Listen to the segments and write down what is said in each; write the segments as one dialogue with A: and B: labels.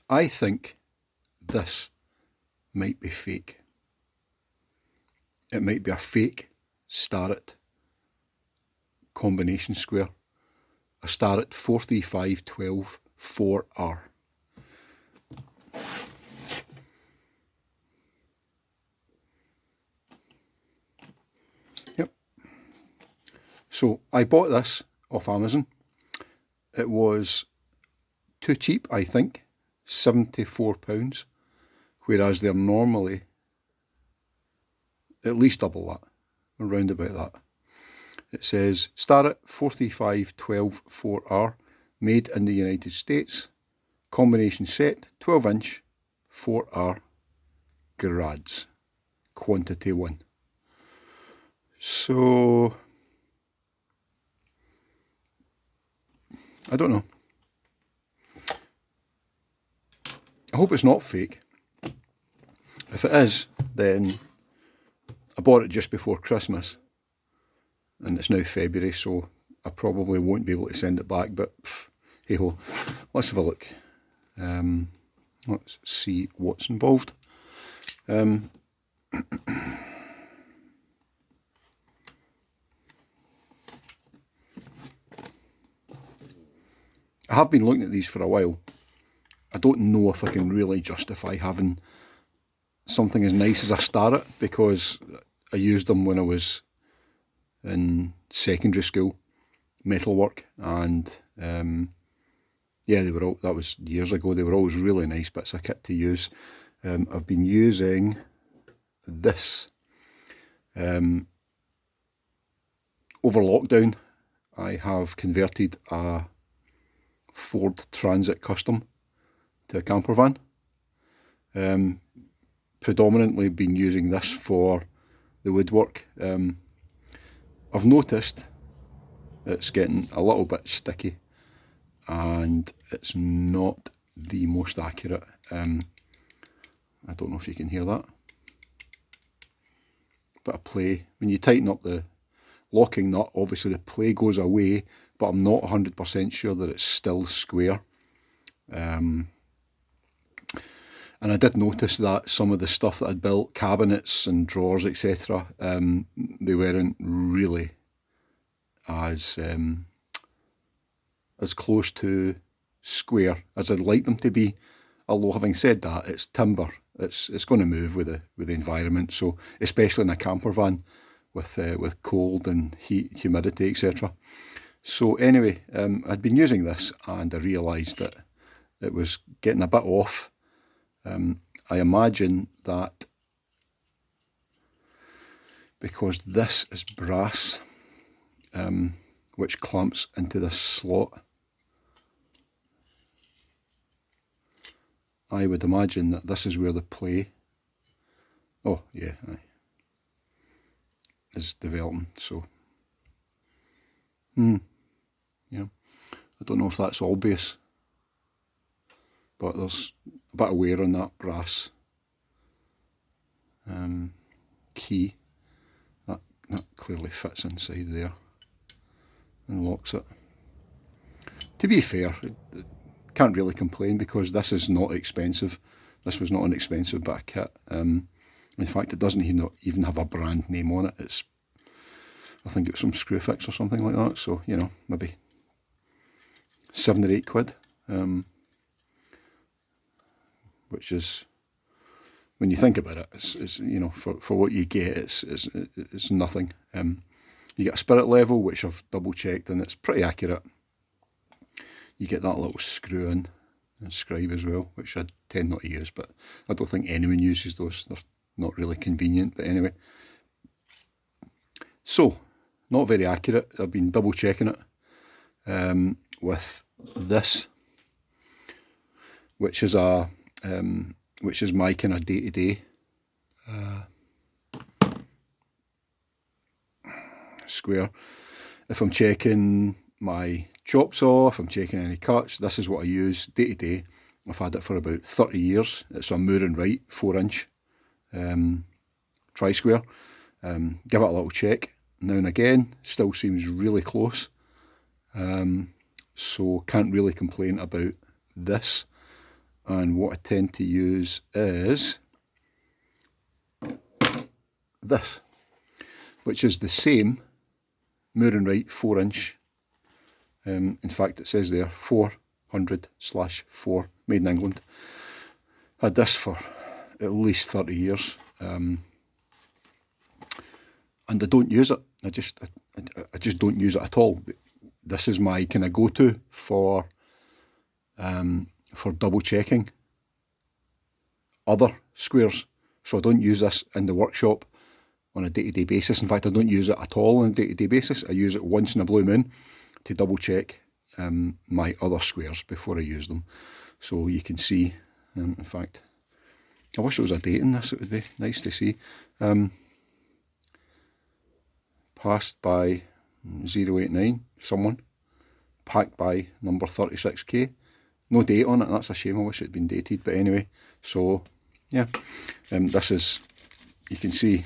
A: I think this might be fake. It might be a fake Starrett combination square. A Starrett 43512 4R. Yep. So I bought this off Amazon. It was too cheap, I think, £74, whereas they're normally at least double that, around about that. It says Starrett 43512 4R, made in the United States, combination set, 12-inch, 4R, grads, quantity 1. So, I don't know. I hope it's not fake. If it is, then I bought it just before Christmas, and it's now February, so I probably won't be able to send it back, but hey ho, let's have a look. Let's see what's involved. I have been looking at these for a while. I don't know if I can really justify having something as nice as a Starrett, because I used them when I was in secondary school, metalwork, and yeah, they were all, that was years ago, they were always really nice bits of kit to use. I've been using this over lockdown. I have converted a Ford Transit Custom to a camper van. Predominantly been using this for the woodwork. I've noticed it's getting a little bit sticky and it's not the most accurate. I don't know if you can hear that. Bit of play. When you tighten up the locking nut, obviously the play goes away, but I'm not 100% sure that it's still square. And I did notice that some of the stuff that I'd built, cabinets and drawers, etc., they weren't really as close to square as I'd like them to be. Although having said that, it's timber. It's going to move with the environment. So especially in a camper van with cold and heat, humidity, etc. So anyway, I'd been using this and I realised that it was getting a bit off. I imagine that because this is brass, which clamps into this slot, I would imagine that this is where the play, oh yeah, is developing. So, yeah, I don't know if that's obvious, but there's a bit of wear on that brass key. That clearly fits inside there and locks it. To be fair, can't really complain because this is not expensive. This was not an expensive bit of kit. In fact, it doesn't even have a brand name on it. I think it's from Screwfix or something like that. So, you know, maybe £7 or £8. Which is, when you think about it, it's you know, for what you get, it's nothing. You get a spirit level, which I've double checked, and it's pretty accurate. You get that little screw in and scribe as well, which I tend not to use, but I don't think anyone uses those. They're not really convenient, but anyway. So, not very accurate. I've been double checking it with this, which is my kind of day-to-day square. If I'm checking my chops off, I'm checking any cuts, this is what I use day to day. I've had it for about 30 years. It's a Moore and Wright 4-inch tri-square. Give it a little check now and again, still seems really close. So can't really complain about this. And what I tend to use is this, which is the same Moore and Wright 4-inch. In fact, it says there 400/4, made in England. Had this for at least 30 years. And I don't use it. I just don't use it at all. This is my kind of go-to for double checking other squares. So I don't use this in the workshop on a day-to-day basis. In fact, I don't use it at all on a day-to-day basis. I use it once in a blue moon to double check my other squares before I use them. So you can see, in fact, I wish there was a date in this, it would be nice to see. Passed by 089, someone. Packed by number 36K. No date on it, that's a shame, I wish it had been dated, but anyway. So, yeah, this is, you can see,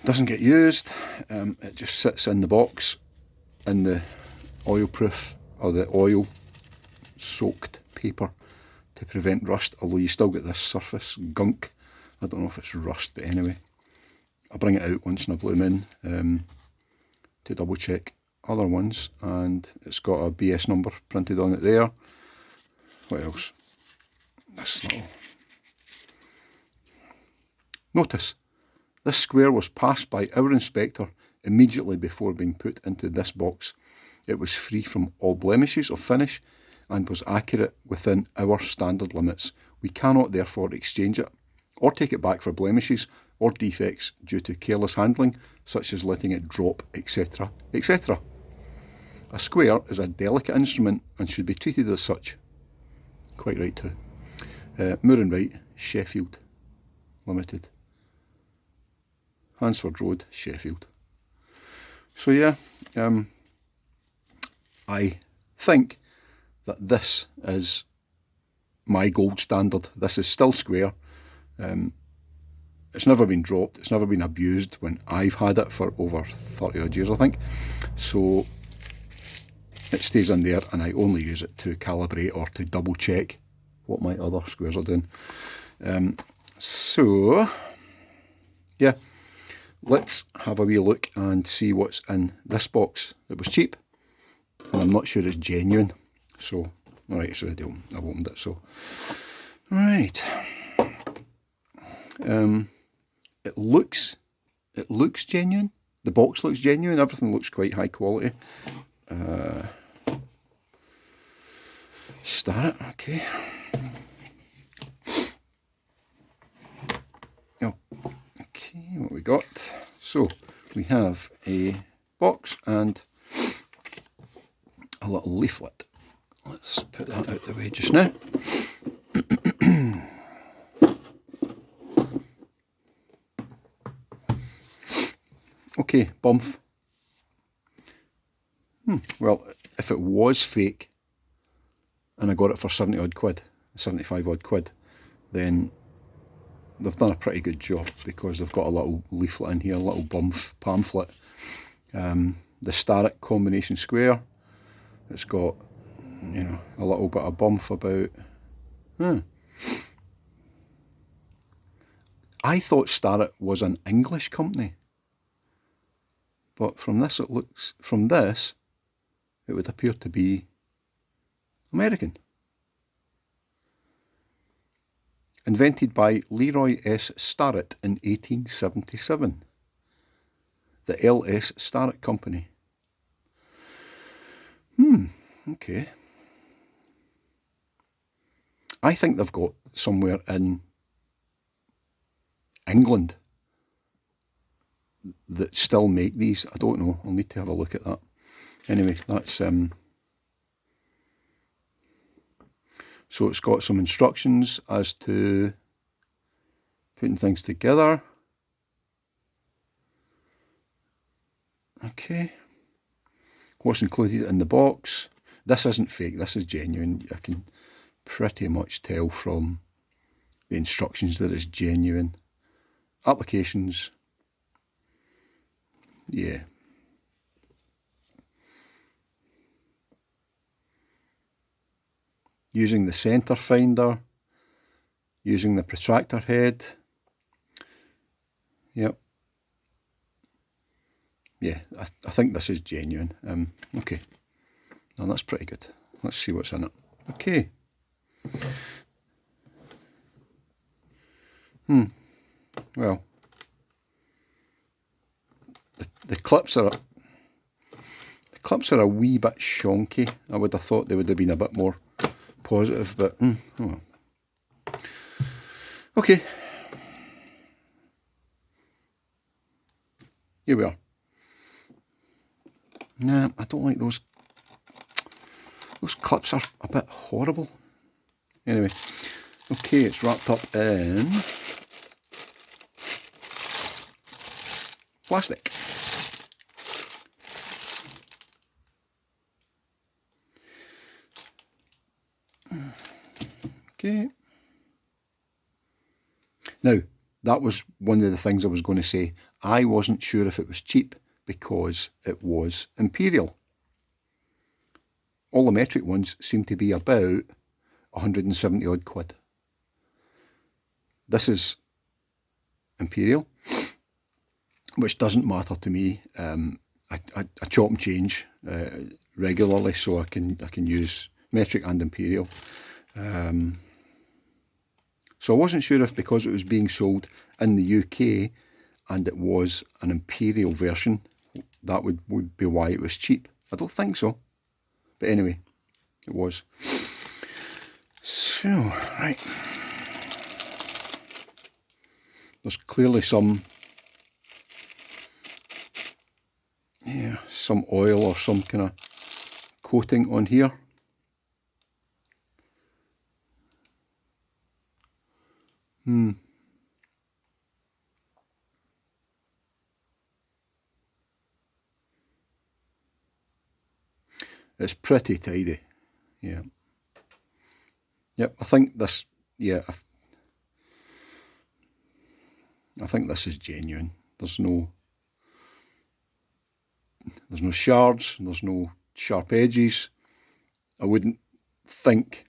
A: doesn't get used. It just sits in the box in the oil-proof, or the oil-soaked paper to prevent rust, although you still get this surface gunk. I don't know if it's rust, but anyway. I bring it out once in a blue moon to double check other ones, and it's got a BS number printed on it there. What else? This little... Notice, this square was passed by our inspector immediately before being put into this box. It was free from all blemishes of finish and was accurate within our standard limits. We cannot therefore exchange it or take it back for blemishes or defects due to careless handling, such as letting it drop, etc., etc. A square is a delicate instrument and should be treated as such. Quite right too. Moore and Wright, Sheffield Limited. Hansford Road, Sheffield. So yeah, I think that this is my gold standard. This is still square. It's never been dropped, it's never been abused when I've had it for over 30 odd years, I think. So it stays in there, and I only use it to calibrate or to double check what my other squares are doing. So yeah, let's have a wee look and see what's in this box. It was cheap, and I'm not sure it's genuine. So, alright, so I've opened it, so. Right. It looks genuine. The box looks genuine. Everything looks quite high quality. Starrett, okay. Oh, okay, what we got? So we have a box and a little leaflet. Let's put that out the way just now. Okay, bump. Well, if it was fake and I got it for 70 odd quid, 75 odd quid, then they've done a pretty good job, because they've got a little leaflet in here, a little bump pamphlet. The Starrett combination square. It's got, you know, a little bit of bump about. I thought Starrett was an English company, but from this it would appear to be American. Invented by Leroy S. Starrett in 1877. The L.S. Starrett Company. Okay. I think they've got somewhere in England that still make these. I don't know. I'll need to have a look at that. Anyway, that's so it's got some instructions as to putting things together. Okay. What's included in the box? This isn't fake, this is genuine. I can pretty much tell from the instructions that it's genuine. Applications. Yeah. using the centre finder, using the protractor head. Yep. Yeah, I think this is genuine. Okay. Now that's pretty good. Let's see what's in it. Okay. Well, the clips are a wee bit shonky. I would have thought they would have been a bit more positive, but oh well. Okay. Here we are. Nah, I don't like those. Those clips are a bit horrible. Anyway, okay, it's wrapped up in plastic. Okay. Now, that was one of the things I was going to say. I wasn't sure if it was cheap because it was imperial. All the metric ones seem to be about 170 odd quid. This is imperial, which doesn't matter to me. I chop and change regularly, so I can use metric and imperial. So I wasn't sure if because it was being sold in the UK and it was an imperial version, that would be why it was cheap. I don't think so. But anyway, it was. So, right. There's clearly some oil or some kind of coating on here. It's pretty tidy. Yeah. Yep, I think this, yeah, I think this is genuine. There's no shards, there's no sharp edges. I wouldn't think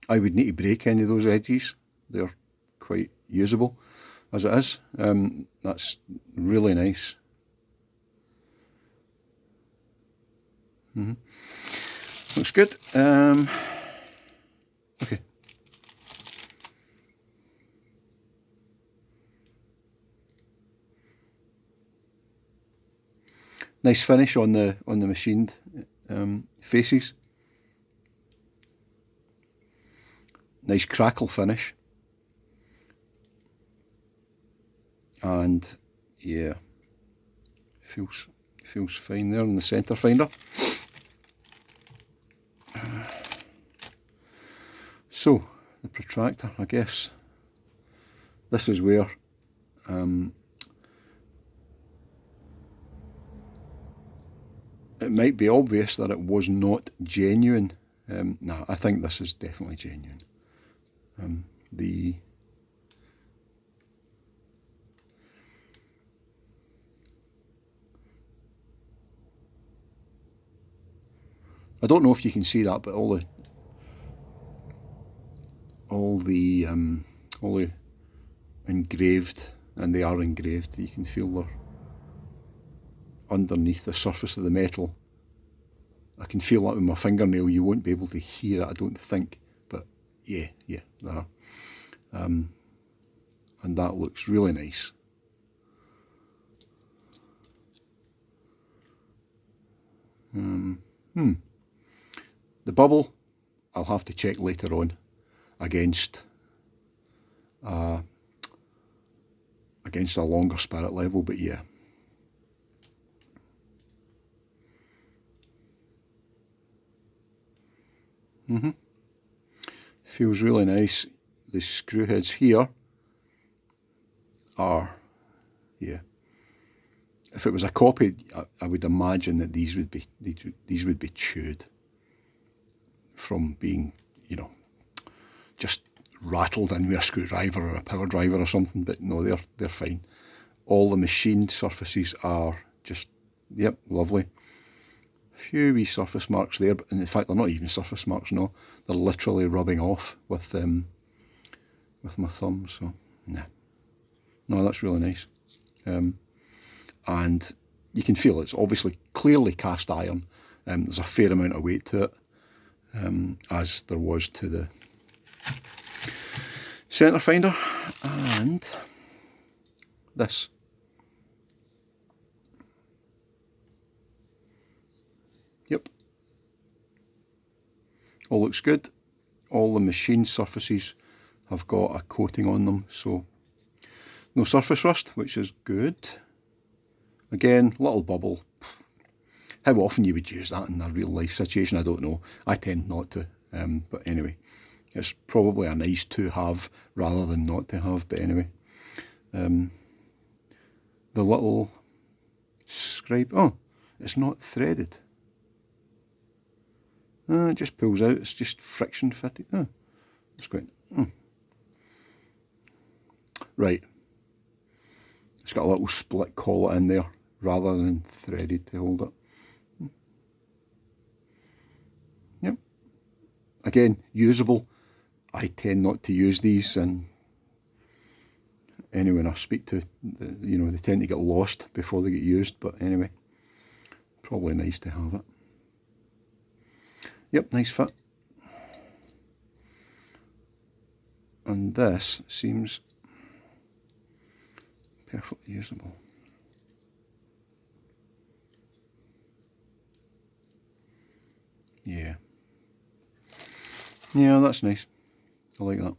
A: I would need to break any of those edges. They're quite usable as it is. That's really nice. Looks good. Okay. Nice finish on the machined faces. Nice crackle finish. And yeah, feels fine there in the centre finder. So the protractor, I guess this is where it might be obvious that it was not genuine. Nah, I think this is definitely genuine. I don't know if you can see that, but all the engraved, and they are engraved. You can feel they're underneath the surface of the metal. I can feel that with my fingernail. You won't be able to hear it, I don't think, but yeah, there. And that looks really nice. The bubble, I'll have to check later on against a longer spirit level, but yeah. Feels really nice. The screw heads here are, yeah. If it was a copy, I would imagine that these would be chewed from being, just rattled in with a screwdriver or a power driver or something. But no, they're fine. All the machined surfaces are just, yep, lovely. Few wee surface marks there, but in fact they're not even surface marks, no. They're literally rubbing off with my thumb, so nah. No, that's really nice. And you can feel it's obviously clearly cast iron. There's a fair amount of weight to it, as there was to the centre finder. And this. Yep. All looks good. All the machine surfaces have got a coating on them, so no surface rust, which is good. Again, little bubble. How often you would use that in a real life situation, I don't know. I tend not to, but anyway, it's probably a nice to have rather than not to have, but anyway. The little scribe, oh, it's not threaded. It just pulls out, it's just friction fitting. Oh, that's great. Right. It's got a little split collet in there rather than threaded to hold it. Yep. Again, usable. I tend not to use these, and anyway, when I speak to, they tend to get lost before they get used, but anyway, probably nice to have it. Yep, nice fit. And this seems perfectly usable. Yeah. Yeah, that's nice. I like that.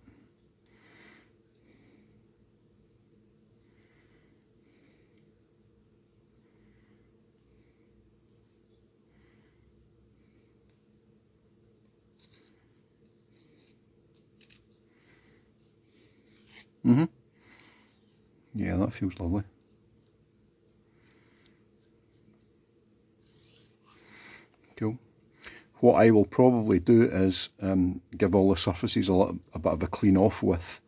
A: Yeah, that feels lovely. Cool. What I will probably do is give all the surfaces a bit of a clean off with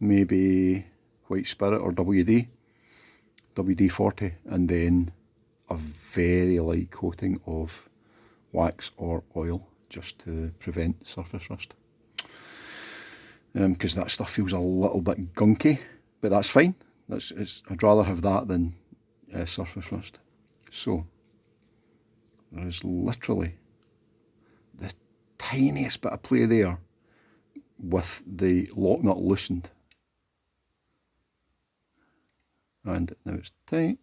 A: maybe White Spirit or WD-40, and then a very light coating of wax or oil just to prevent surface rust. Because that stuff feels a little bit gunky, but that's fine. I'd rather have that than surface rust. So there is literally the tiniest bit of play there with the lock nut loosened, and now it's tight.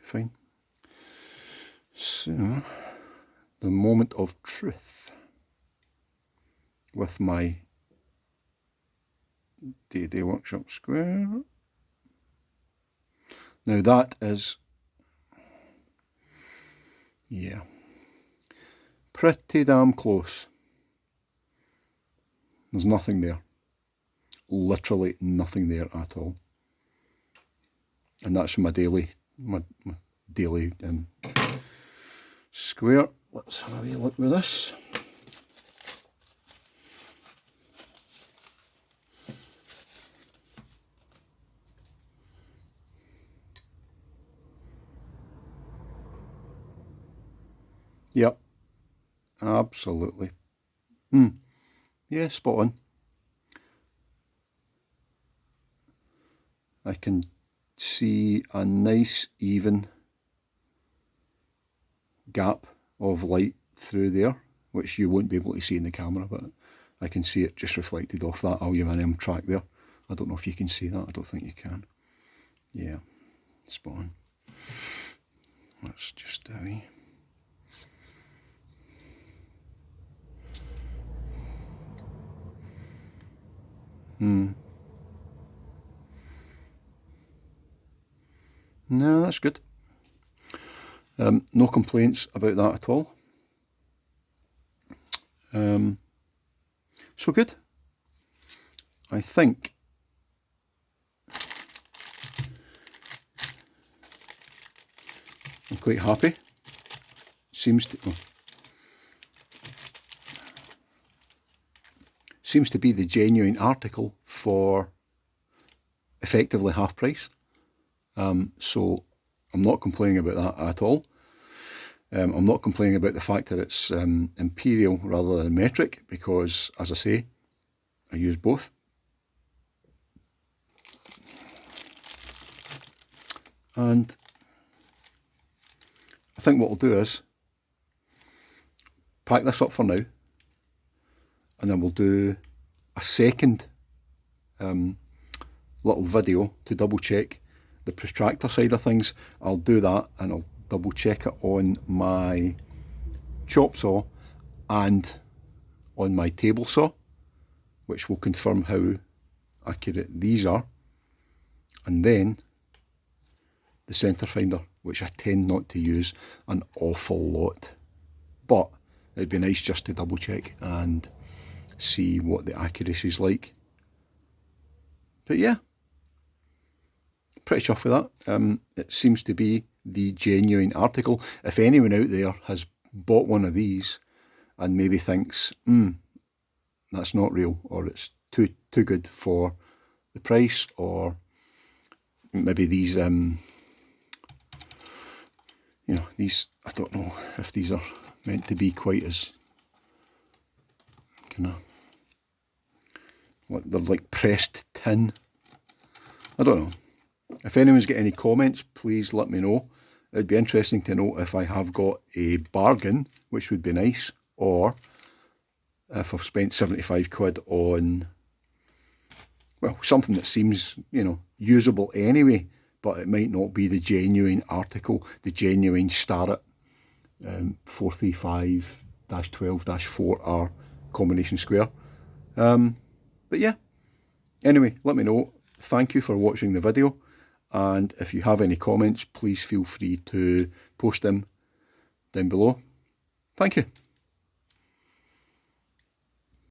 A: Fine. So the moment of truth with my Day-to-Day Workshop square. Now that is, yeah, pretty damn close. There's nothing there. Literally nothing there at all. And that's my daily square. Let's have a wee look with this. Yep, absolutely. Yeah, spot on. I can see a nice even gap of light through there, which you won't be able to see in the camera, but I can see it just reflected off that aluminium track there. I don't know if you can see that, I don't think you can. Yeah, spot on. That's just a wee. No, that's good. No complaints about that at all. So good. I think I'm quite happy. Seems to be the genuine article for effectively half price. So I'm not complaining about that at all. I'm not complaining about the fact that it's imperial rather than metric, because, as I say, I use both. And I think what we'll do is pack this up for now, and then we'll do a second little video to double check the protractor side of things. I'll do that, and I'll double check it on my chop saw and on my table saw, which will confirm how accurate these are. And then the centre finder, which I tend not to use an awful lot, but it'd be nice just to double check and see what the accuracy is like. But yeah, pretty chuffed with that. It seems to be the genuine article. If anyone out there has bought one of these and maybe thinks, that's not real, or it's too good for the price, or maybe these, these, I don't know if these are meant to be quite as kind of, they're like pressed tin. I don't know. If anyone's got any comments, please let me know. It'd be interesting to know if I have got a bargain, which would be nice, or if I've spent 75 quid on, well, something that seems, usable anyway, but it might not be the genuine article, the genuine Starrett 435-12-4R combination square. But yeah, anyway, let me know. Thank you for watching the video, and if you have any comments, please feel free to post them down below. Thank you.